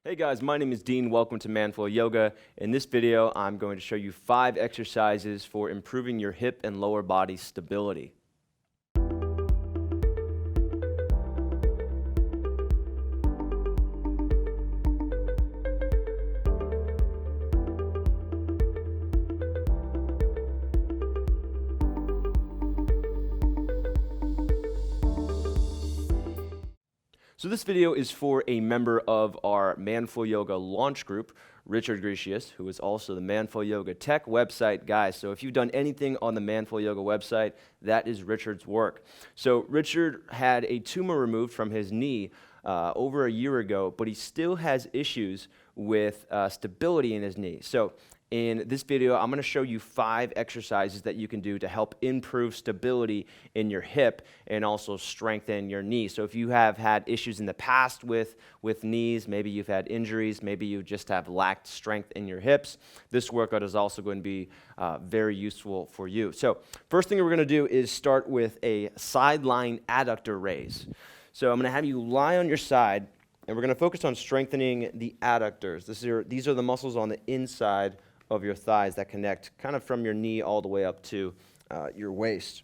Hey guys, my name is Dean. Welcome to Manful Yoga. In this video, I'm going to show you 5 exercises for improving your hip and lower body stability. So this video is for a member of our Manful Yoga launch group, Richard Grecius, who is also the Manful Yoga Tech website guy. So if you've done anything on the Manful Yoga website, that is Richard's work. So Richard had a tumor removed from his knee over a year ago, but he still has issues with stability in his knee. So in this video, I'm going to show you 5 exercises that you can do to help improve stability in your hip and also strengthen your knee. So if you have had issues in the past with knees, maybe you've had injuries, maybe you just have lacked strength in your hips, this workout is also going to be very useful for you. So first thing we're going to do is start with a sideline adductor raise. So I'm going to have you lie on your side, and we're going to focus on strengthening the adductors. These are the muscles on the inside of your thighs that connect kind of from your knee all the way up to your waist.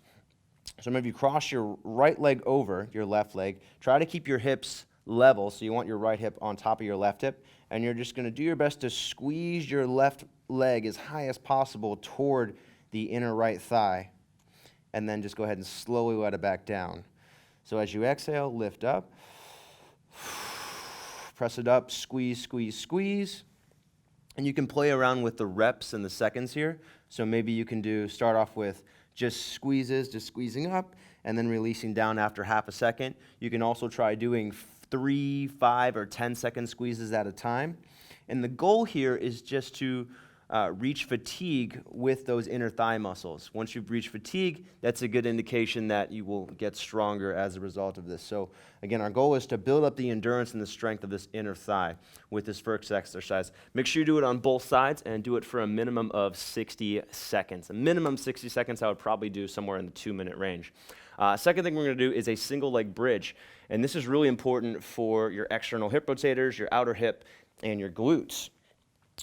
So maybe you cross your right leg over your left leg. Try to keep your hips level, so you want your right hip on top of your left hip, and you're just going to do your best to squeeze your left leg as high as possible toward the inner right thigh, and then just go ahead and slowly let it back down. So as you exhale, lift up, press it up, squeeze, squeeze, squeeze. And you can play around with the reps and the seconds here. So maybe you can start off with just squeezes, just squeezing up, and then releasing down after half a second. You can also try doing 3, 5, or 10-second squeezes at a time. And the goal here is just to reach fatigue with those inner thigh muscles. Once you've reached fatigue, that's a good indication that you will get stronger as a result of this. So again, our goal is to build up the endurance and the strength of this inner thigh with this first exercise. Make sure you do it on both sides and do it for a minimum of 60 seconds. A minimum 60 seconds I would probably do somewhere in the 2-minute range. Second thing we're going to do is a single leg bridge. And this is really important for your external hip rotators, your outer hip, and your glutes.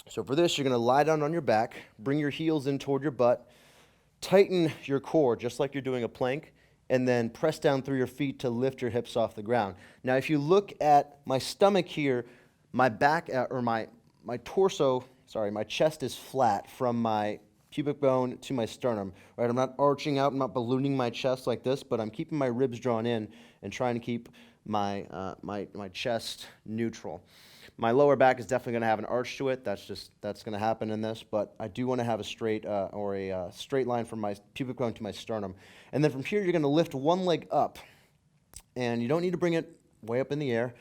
So for this, you're going to lie down on your back, bring your heels in toward your butt, tighten your core just like you're doing a plank, and then press down through your feet to lift your hips off the ground. Now, if you look at my stomach here, my back, or my chest is flat from my pubic bone to my sternum. Right? I'm not arching out, I'm not ballooning my chest like this, but I'm keeping my ribs drawn in and trying to keep my chest neutral. My lower back is definitely going to have an arch to it. That's going to happen in this, but I do want to have a straight straight line from my pubic bone to my sternum. And then from here, you're going to lift one leg up, and you don't need to bring it way up in the air.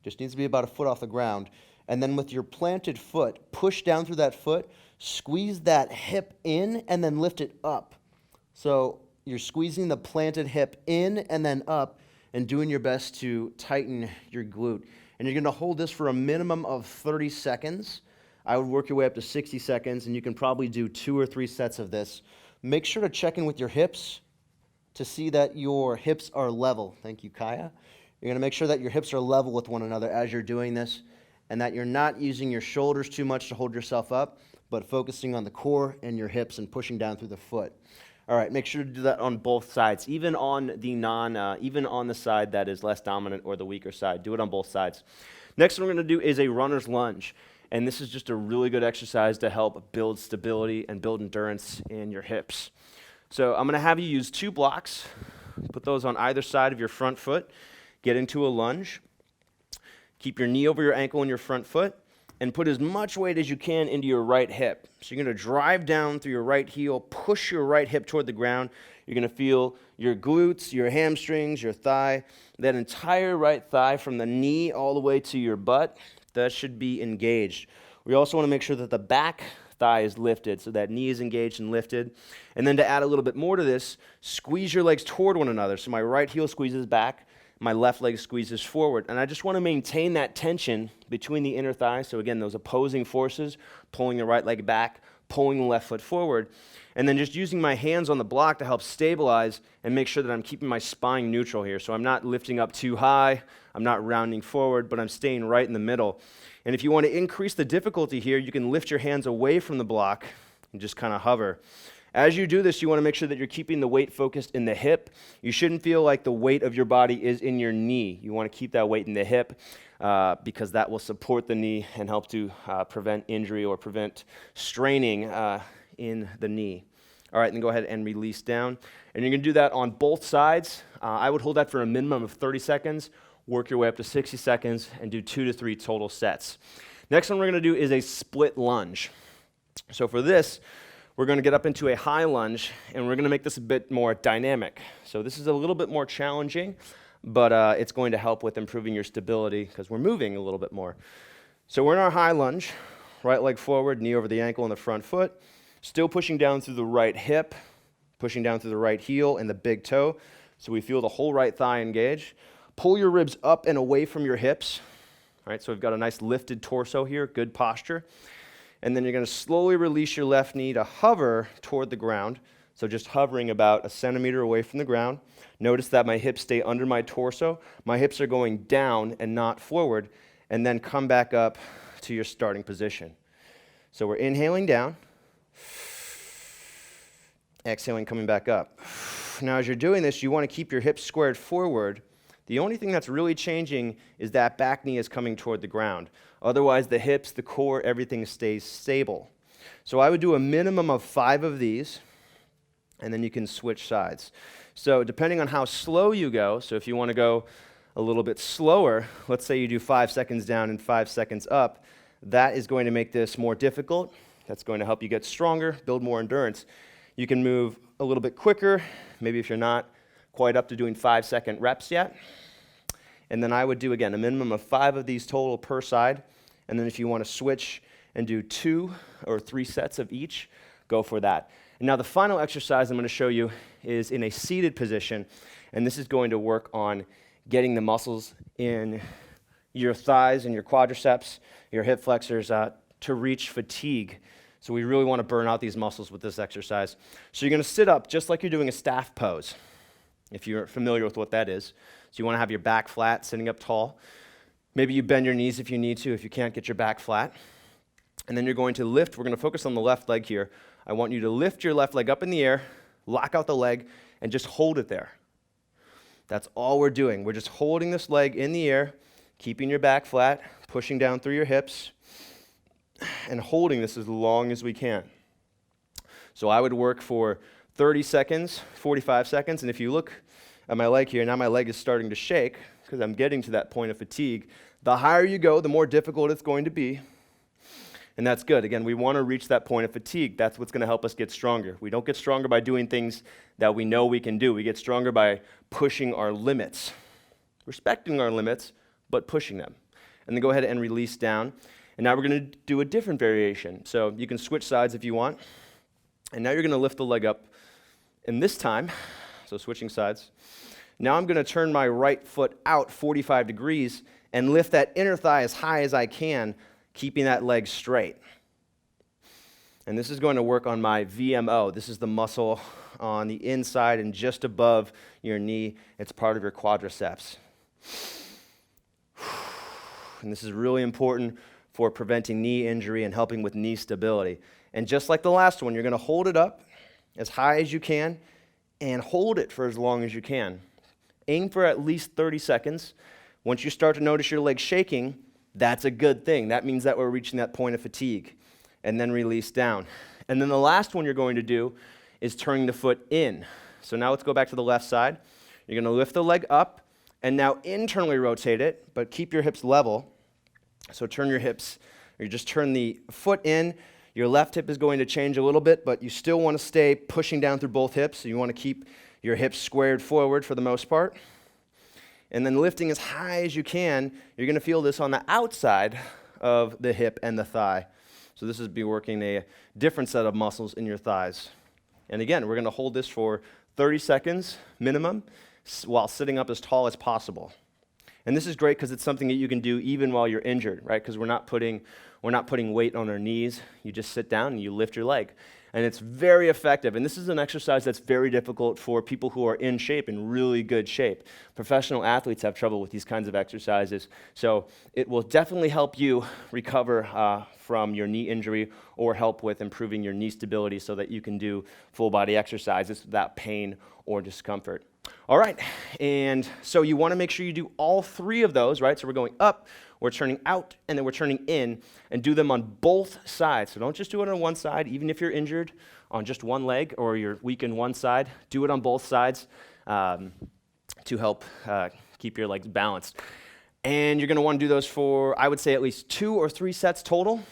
Just needs to be about a foot off the ground. And then with your planted foot, push down through that foot, squeeze that hip in, and then lift it up. So you're squeezing the planted hip in and then up, and doing your best to tighten your glute. And you're going to hold this for a minimum of 30 seconds. I would work your way up to 60 seconds, and you can probably do 2 or 3 sets of this. Make sure to check in with your hips to see that your hips are level. Thank you, Kaya. You're going to make sure that your hips are level with one another as you're doing this, and that you're not using your shoulders too much to hold yourself up, but focusing on the core and your hips and pushing down through the foot. All right, make sure to do that on both sides, even on the side that is less dominant or the weaker side. Do it on both sides. Next, what we're going to do is a runner's lunge, and this is just a really good exercise to help build stability and build endurance in your hips. So I'm going to have you use 2 blocks, put those on either side of your front foot, get into a lunge, keep your knee over your ankle and your front foot, and put as much weight as you can into your right hip. So you're going to drive down through your right heel, push your right hip toward the ground. You're going to feel your glutes, your hamstrings, your thigh, that entire right thigh from the knee all the way to your butt. That should be engaged. We also want to make sure that the back thigh is lifted, so that knee is engaged and lifted. And then to add a little bit more to this, squeeze your legs toward one another. So my right heel squeezes back, my left leg squeezes forward. And I just want to maintain that tension between the inner thighs. So again, those opposing forces, pulling the right leg back, pulling the left foot forward, and then just using my hands on the block to help stabilize and make sure that I'm keeping my spine neutral here. So I'm not lifting up too high, I'm not rounding forward, but I'm staying right in the middle. And if you want to increase the difficulty here, you can lift your hands away from the block and just kind of hover. As you do this, you want to make sure that you're keeping the weight focused in the hip. You shouldn't feel like the weight of your body is in your knee. You want to keep that weight in the hip because that will support the knee and help to prevent injury or prevent straining in the knee. All right, then go ahead and release down. And you're going to do that on both sides. I would hold that for a minimum of 30 seconds, work your way up to 60 seconds, and do 2 to 3 total sets. Next one we're going to do is a split lunge. So for this, we're going to get up into a high lunge, and we're going to make this a bit more dynamic. So this is a little bit more challenging, but it's going to help with improving your stability because we're moving a little bit more. So we're in our high lunge, right leg forward, knee over the ankle and the front foot, still pushing down through the right hip, pushing down through the right heel and the big toe, so we feel the whole right thigh engage. Pull your ribs up and away from your hips, right? So we've got a nice lifted torso here, good posture. And then you're going to slowly release your left knee to hover toward the ground. So just hovering about a centimeter away from the ground. Notice that my hips stay under my torso. My hips are going down and not forward. And then come back up to your starting position. So we're inhaling down. Exhaling, coming back up. Now as you're doing this, you want to keep your hips squared forward. The only thing that's really changing is that back knee is coming toward the ground. Otherwise, the hips, the core, everything stays stable. So I would do a minimum of 5 of these, and then you can switch sides. So depending on how slow you go, so if you want to go a little bit slower, let's say you do 5 seconds down and 5 seconds up, that is going to make this more difficult. That's going to help you get stronger, build more endurance. You can move a little bit quicker, maybe if you're not quite up to doing 5-second reps yet. And then I would do, again, a minimum of 5 of these total per side. And then if you want to switch and do 2 or 3 sets of each, go for that. And now the final exercise I'm going to show you is in a seated position. And this is going to work on getting the muscles in your thighs and your quadriceps, your hip flexors, to reach fatigue. So we really want to burn out these muscles with this exercise. So you're going to sit up just like you're doing a staff pose, if you're familiar with what that is. So you want to have your back flat, sitting up tall. Maybe you bend your knees if you need to, if you can't get your back flat. And then you're going to lift. We're going to focus on the left leg here. I want you to lift your left leg up in the air, lock out the leg, and just hold it there. That's all we're doing. We're just holding this leg in the air, keeping your back flat, pushing down through your hips, and holding this as long as we can. So I would work for 30 seconds, 45 seconds, and if you look at my leg here, now my leg is starting to shake because I'm getting to that point of fatigue. The higher you go, the more difficult it's going to be, and that's good. Again, we want to reach that point of fatigue. That's what's going to help us get stronger. We don't get stronger by doing things that we know we can do. We get stronger by pushing our limits, respecting our limits, but pushing them. And then go ahead and release down. And now we're going to do a different variation. So you can switch sides if you want. And now you're going to lift the leg up. And this time, so switching sides, now I'm going to turn my right foot out 45 degrees and lift that inner thigh as high as I can, keeping that leg straight. And this is going to work on my VMO. This is the muscle on the inside and just above your knee. It's part of your quadriceps. And this is really important for preventing knee injury and helping with knee stability. And just like the last one, you're going to hold it up as high as you can and hold it for as long as you can. Aim for at least 30 seconds. Once you start to notice your leg shaking, that's a good thing. That means that we're reaching that point of fatigue. And then release down. And then the last one you're going to do is turning the foot in. So now let's go back to the left side. You're going to lift the leg up and now internally rotate it, but keep your hips level. So turn your hips, or you just turn the foot in. Your left hip is going to change a little bit, but you still want to stay pushing down through both hips. So you want to keep your hips squared forward for the most part. And then lifting as high as you can, you're going to feel this on the outside of the hip and the thigh. So this is be working a different set of muscles in your thighs. And again, we're going to hold this for 30 seconds minimum while sitting up as tall as possible. And this is great because it's something that you can do even while you're injured, right? Because we're not putting weight on our knees. You just sit down and you lift your leg. And it's very effective. And this is an exercise that's very difficult for people who are in shape, in really good shape. Professional athletes have trouble with these kinds of exercises. So it will definitely help you recover from your knee injury or help with improving your knee stability so that you can do full body exercises without pain or discomfort. All right, and so you want to make sure you do all three of those, right? So we're going up, we're turning out, and then we're turning in, and do them on both sides. So don't just do it on one side, even if you're injured on just one leg or you're weak in one side. Do it on both sides to help keep your legs balanced. And you're going to want to do those for, I would say, at least 2 or 3 sets total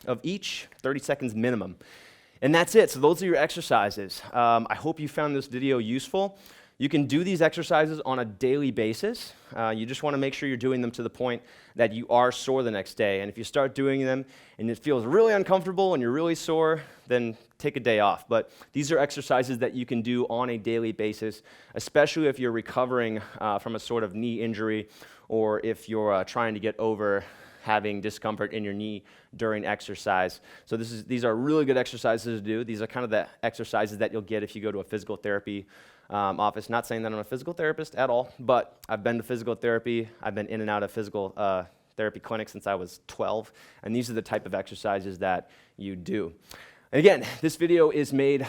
of each, 30 seconds minimum. And that's it. So those are your exercises. I hope you found this video useful. You can do these exercises on a daily basis. You just want to make sure you're doing them to the point that you are sore the next day. And if you start doing them and it feels really uncomfortable and you're really sore, then take a day off. But these are exercises that you can do on a daily basis, especially if you're recovering from a sort of knee injury or if you're trying to get over having discomfort in your knee during exercise. So these are really good exercises to do. These are kind of the exercises that you'll get if you go to a physical therapy office. Not saying that I'm a physical therapist at all, but I've been to physical therapy. I've been in and out of physical therapy clinics since I was 12, and these are the type of exercises that you do. And again, this video is made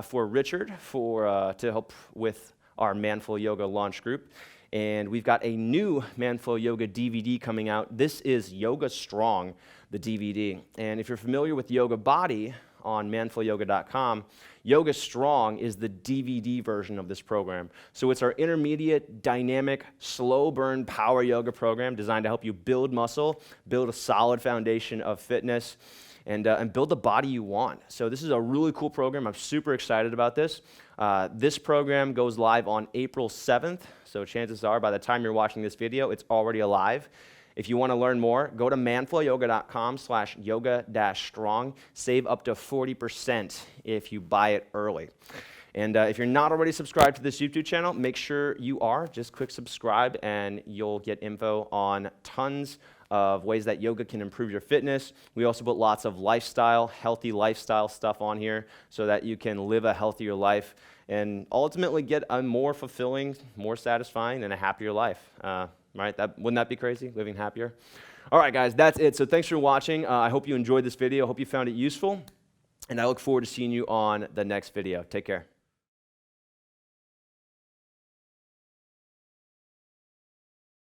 for Richard to help with our Manful Yoga launch group. And we've got a new Manful Yoga DVD coming out. This is Yoga Strong, the DVD. And if you're familiar with Yoga Body on manfulyoga.com, Yoga Strong is the DVD version of this program. So it's our intermediate, dynamic, slow burn power yoga program designed to help you build muscle, build a solid foundation of fitness, and build the body you want. So this is a really cool program. I'm super excited about this. This program goes live on April 7th, so chances are by the time you're watching this video, it's already alive. If you want to learn more, go to manfulyoga.com/yoga-strong. Save up to 40% if you buy it early. And if you're not already subscribed to this YouTube channel, make sure you are. Just click subscribe and you'll get info on tons of ways that yoga can improve your fitness. We also put lots of healthy lifestyle stuff on here so that you can live a healthier life and ultimately get a more fulfilling, more satisfying, and a happier life. Right? Wouldn't that be crazy, living happier? All right, guys, that's it. So thanks for watching. I hope you enjoyed this video. I hope you found it useful, and I look forward to seeing you on the next video. Take care.